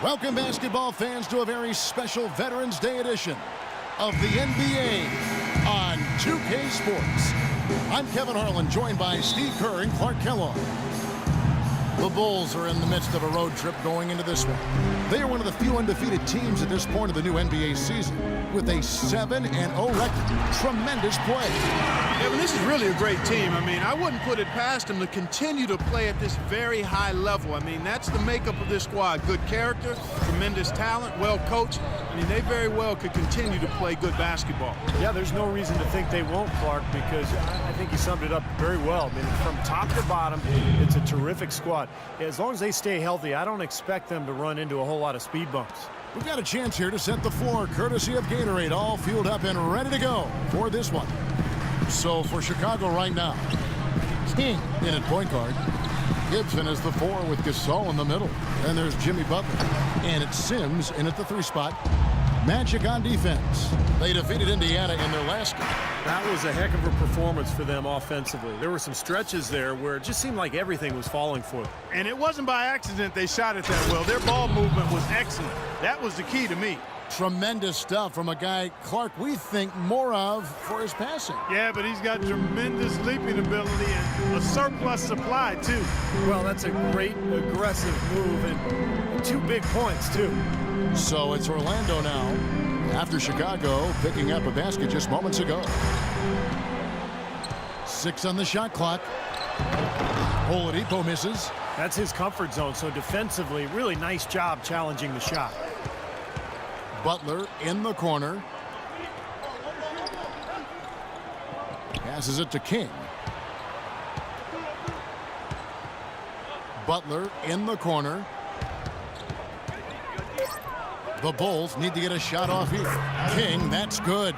Welcome, basketball fans, to a very special Veterans Day edition of the NBA on 2K Sports. I'm Kevin Harlan, joined by Steve Kerr and Clark Kellogg. The Bulls are in the midst of a road trip going into this one. They are one of the few undefeated teams at this point of the new NBA season, with a 7-0 record. Tremendous play. Kevin, this is really a great team. I mean, I wouldn't put it past them to continue to play at this very high level. I mean, that's the makeup of this squad. Good character, tremendous talent, well coached. I mean, they very well could continue to play good basketball. Yeah, there's no reason to think they won't, Clark, because I think you summed it up very well. I mean, from top to bottom, it's a terrific squad. As long as they stay healthy, I don't expect them to run into a whole lot of speed bumps. We've got a chance here to set the floor, courtesy of Gatorade, all fueled up and ready to go for this one. So for Chicago right now, King in at point guard. Gibson is the 4 with Gasol in the middle. And there's Jimmy Butler. And it's Sims in at the 3 spot. Magic on defense. They defeated Indiana in their last game. That was a heck of a performance for them offensively. There were some stretches there where it just seemed like everything was falling for them. And it wasn't by accident they shot it that well. Their ball movement was excellent. That was the key to me. Tremendous stuff from a guy, Clark, we think more of for his passing. Yeah, but he's got tremendous leaping ability and a surplus supply, too. Well, that's a great aggressive move and 2 big points, too. So it's Orlando now, after Chicago picking up a basket just moments ago. 6 on the shot clock. Oladipo misses. That's his comfort zone, so defensively, really nice job challenging the shot. Butler in the corner. Passes it to King. Butler in the corner. The Bulls need to get a shot off here. King, that's good.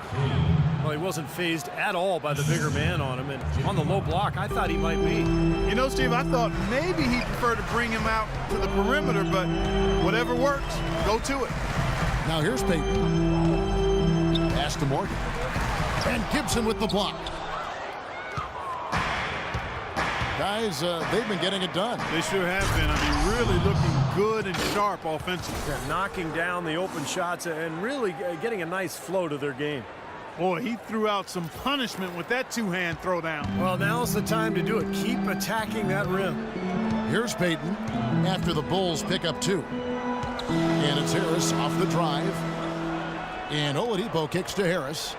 Well, he wasn't phased at all by the bigger man on him, and on the low block, I thought he might be. You know, Steve, I thought maybe he'd prefer to bring him out to the perimeter, but whatever works, go to it. Now here's Payton. Pass to Morgan. And Gibson with the block. Guys, they've been getting it done. They sure have been. I mean, really looking good and sharp offensively. Yeah, knocking down the open shots and really getting a nice flow to their game. Boy, he threw out some punishment with that 2-hand throwdown. Well, now's the time to do it. Keep attacking that rim. Here's Payton after the Bulls pick up 2. And it's Harris off the drive. And Oladipo kicks to Harris.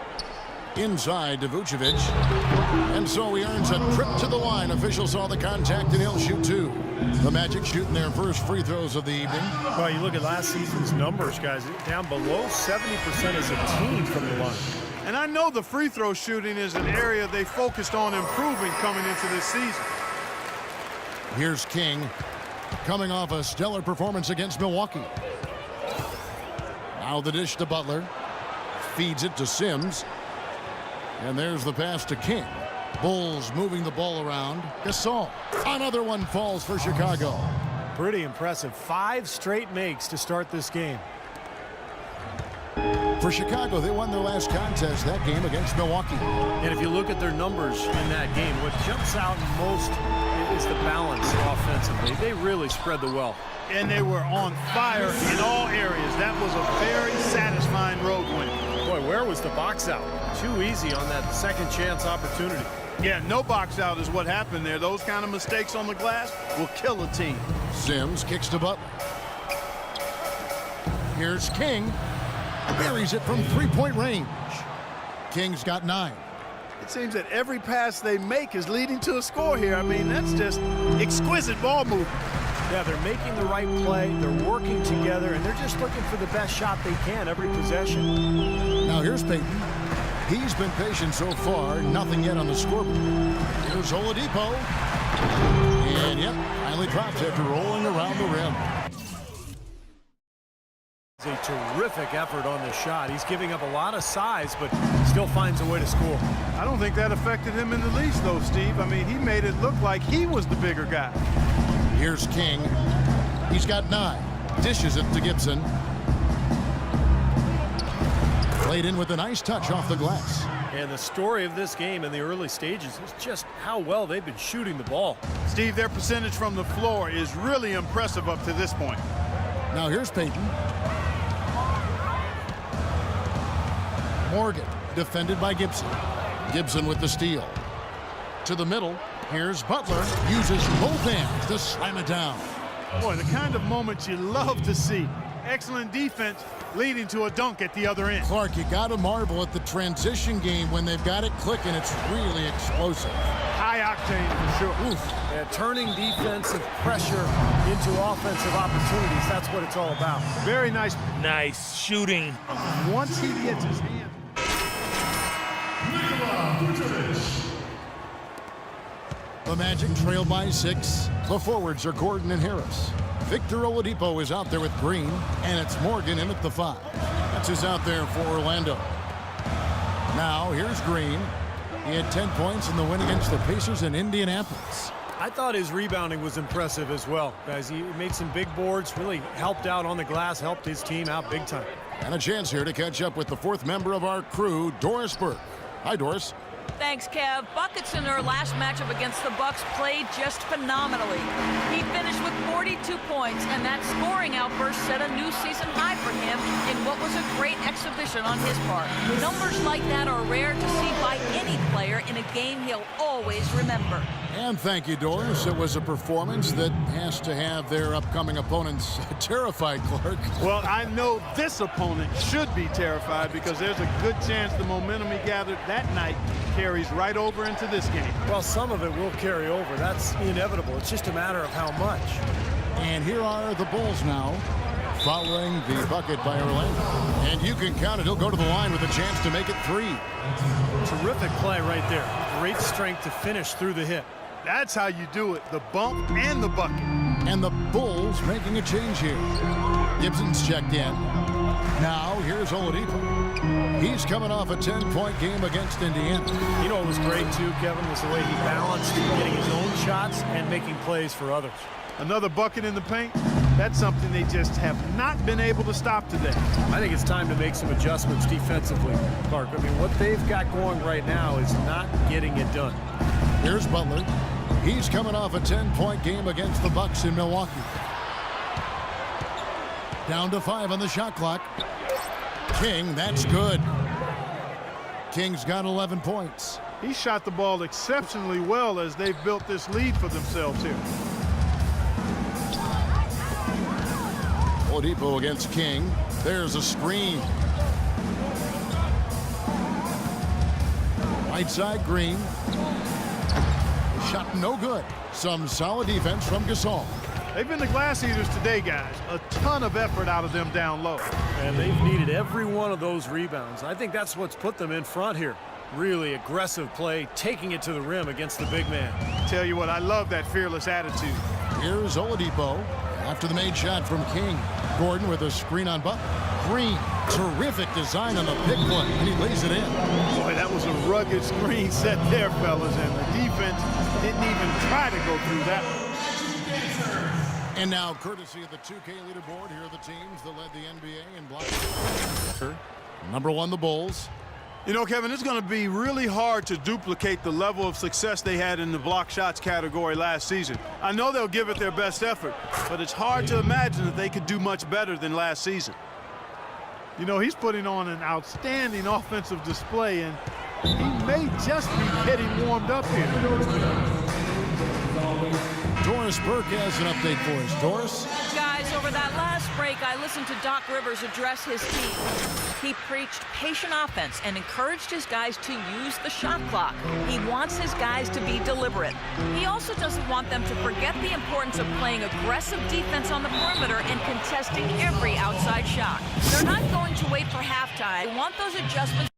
Inside to Vucevic. And so he earns a trip to the line. Officials saw the contact and he'll shoot 2. The Magic shooting their first free throws of the evening. Well, you look at last season's numbers, guys. Down below 70% as a team from the line. And I know the free throw shooting is an area they focused on improving coming into this season. Here's King, coming off a stellar performance against Milwaukee. Now the dish to Butler. Feeds it to Sims. And there's the pass to King. Bulls moving the ball around. Gasol. Another one falls for Chicago. Pretty impressive. 5 straight makes to start this game. For Chicago, they won their last contest, that game against Milwaukee. And if you look at their numbers in that game, what jumps out most is the balance offensively. They really spread the wealth. And they were on fire in all areas. That was a very satisfying road win. Boy, where was the box out? Too easy on that second chance opportunity. Yeah, no box out is what happened there. Those kind of mistakes on the glass will kill a team. Sims kicks to Butler. Here's King. Buries it from 3-point range. King's got 9. It seems that every pass they make is leading to a score here. I mean, that's just exquisite ball movement. Yeah, they're making the right play, they're working together, and they're just looking for the best shot they can every possession. Now here's Payton. He's been patient so far, nothing yet on the scoreboard. Here's Oladipo. And yep, finally drops after rolling around the rim. It's a terrific effort on the shot. He's giving up a lot of size, but still finds a way to score. I don't think that affected him in the least, though, Steve. I mean, he made it look like he was the bigger guy. Here's King. He's got 9. Dishes it to Gibson. Played in with a nice touch off the glass. And the story of this game in the early stages is just how well they've been shooting the ball. Steve, their percentage from the floor is really impressive up to this point. Now here's Payton. Morgan, defended by Gibson. Gibson with the steal. To the middle. Here's Butler. Uses both hands to slam it down. Boy, the kind of moments you love to see. Excellent defense leading to a dunk at the other end. Clark, you got to marvel at the transition game when they've got it clicking. It's really explosive. High octane for sure. Oof. Yeah, turning defensive pressure into offensive opportunities. That's what it's all about. Very nice. Nice shooting. Once he gets his hand. The Magic trail by 6. The forwards are Gordon and Harris. Victor Oladipo is out there with Green, and it's Morgan in at the 5. That's who's out there for Orlando. Now, here's Green. He had 10 points in the win against the Pacers in Indianapolis. I thought his rebounding was impressive as well, guys. He made some big boards, really helped out on the glass, helped his team out big time. And a chance here to catch up with the 4th member of our crew, Doris Burke. Hi, Doris. Thanks, Kev. Buckets in their last matchup against the Bucks played just phenomenally. He finished with 42 points, and that scoring outburst set a new season high for him in what was a great exhibition on his part. Numbers like that are rare to see by any player in a game he'll always remember. And thank you, Doris. It was a performance that has to have their upcoming opponents terrified, Clark. Well, I know this opponent should be terrified because there's a good chance the momentum he gathered that night carries right over into this game. Well, some of it will carry over. That's inevitable. It's just a matter of how much. And here are the Bulls now, following the bucket by Orlando. And you can count it. He'll go to the line with a chance to make it 3. Terrific play right there. Great strength to finish through the hit. That's how you do it, the bump and the bucket. And the Bulls making a change here. Gibson's checked in. Now, here's Oladipo. He's coming off a 10-point game against Indiana. You know what was great, too, Kevin, was the way he balanced getting his own shots and making plays for others. Another bucket in the paint. That's something they just have not been able to stop today. I think it's time to make some adjustments defensively, Clark. I mean, what they've got going right now is not getting it done. Here's Butler. He's coming off a 10-point game against the Bucks in Milwaukee. Down to 5 on the shot clock. King, that's good. King's got 11 points. He shot the ball exceptionally well as they've built this lead for themselves here. Oladipo against King. There's a screen. Right side, Green. Shot no good. Some solid defense from Gasol. They've been the glass eaters today, guys. A ton of effort out of them down low. And they've needed every one of those rebounds. I think that's what's put them in front here. Really aggressive play, taking it to the rim against the big man. Tell you what, I love that fearless attitude. Here's Oladipo after the made shot from King. Gordon with a screen on Butler. Green, terrific design on the pick one, and he lays it in. Boy, that was a rugged screen set there, fellas, and the defense didn't even try to go through that one. And now, courtesy of the 2K leaderboard, here are the teams that led the NBA in block. Number 1, the Bulls. You know, Kevin, it's going to be really hard to duplicate the level of success they had in the block shots category last season. I know they'll give it their best effort, but it's hard to imagine that they could do much better than last season. You know, he's putting on an outstanding offensive display, and he may just be getting warmed up here. Doris Burke has an update for us. Doris? Guys, over that last break, I listened to Doc Rivers address his team. He preached patient offense and encouraged his guys to use the shot clock. He wants his guys to be deliberate. He also doesn't want them to forget the importance of playing aggressive defense on the perimeter and contesting every outside shot. They're not going to wait for halftime. They want those adjustments